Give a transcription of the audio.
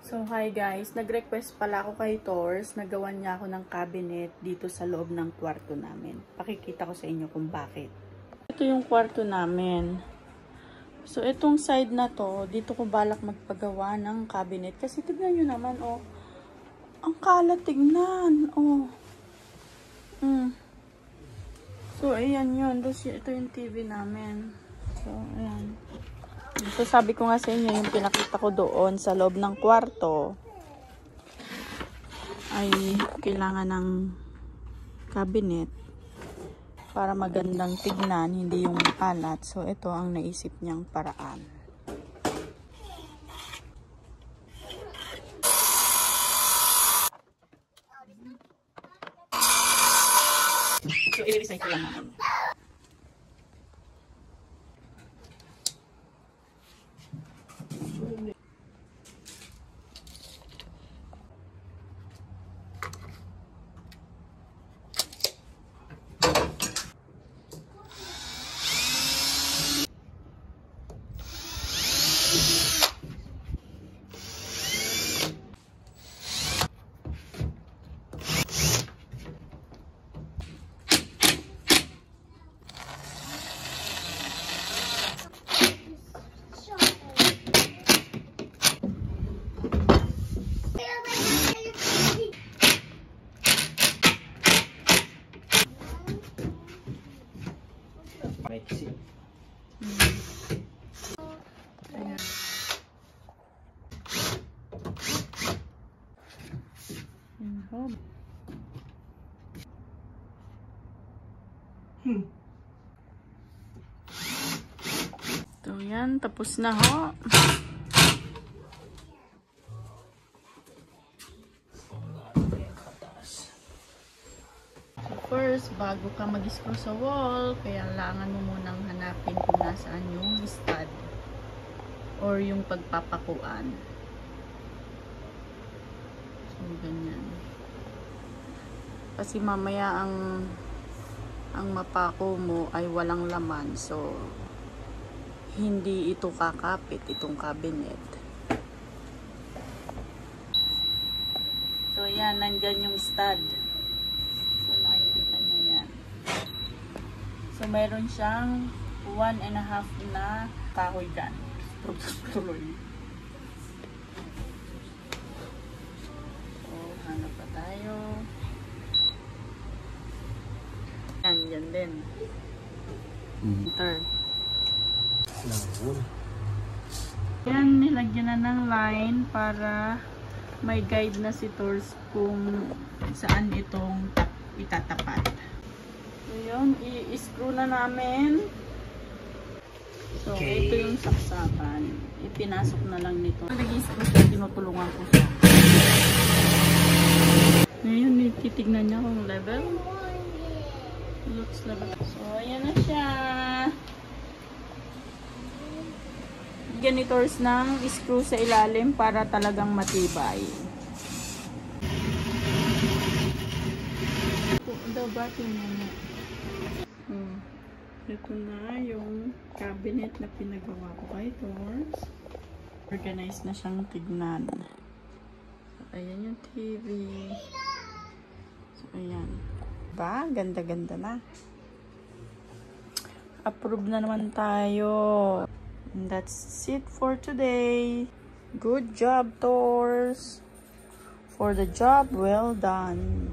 So, hi guys. Nag-request pala ako kay Tors. Nagawan niya ako ng cabinet dito sa loob ng kwarto namin. Pakikita ko sa inyo kung bakit. Ito yung kwarto namin. So, itong side na to, dito ko balak magpagawa ng cabinet. Kasi tignan nyo naman, oh. Ang kalat, tignan. Oh. So, ayan yun. Ito yung TV namin. So, ayan. So, sabi ko nga sa inyo, yung pinakita ko doon sa loob ng kwarto ay kailangan ng cabinet para magandang tignan, hindi yung kalat. So, ito ang naisip niyang paraan. So, i-recycle lang naman. So, yan. Tapos na ho. First, bago ka mag-screw sa wall, kailangan mo munang hanapin kung nasaan yung stud or yung pagpapakuan. So, ganyan. Kasi mamaya ang mapako mo ay walang laman. So, hindi ito kakapit, itong cabinet. So, yan. Nandyan yung stud. So, nakikita nyo yan. So, mayroon siyang 1.5 na kahoy dyan. Tuloy. So, hanap pa tayo. Yan din. Enter. Yan, nilagyan na ng line para may guide na si Tors kung saan itong itatapat. So, yun, i-screw na namin. So, ito yung saksakan. Ipinasok na lang nito. Nag-i-screw siya, tinutulungan ko siya. Ngayon, titignan niya kung level. Looks level. So, ayan na siya. Ganitors ng screw sa ilalim para talagang matibay. Dabatin mo na. Ito na yung cabinet na pinagawa ko kay Tors. Organized na siyang tignan. So, ayan yung TV. So, ayan. Ba? Ganda-ganda na. Approve na naman tayo. And that's it for today. Good job, Tors. For the job well done.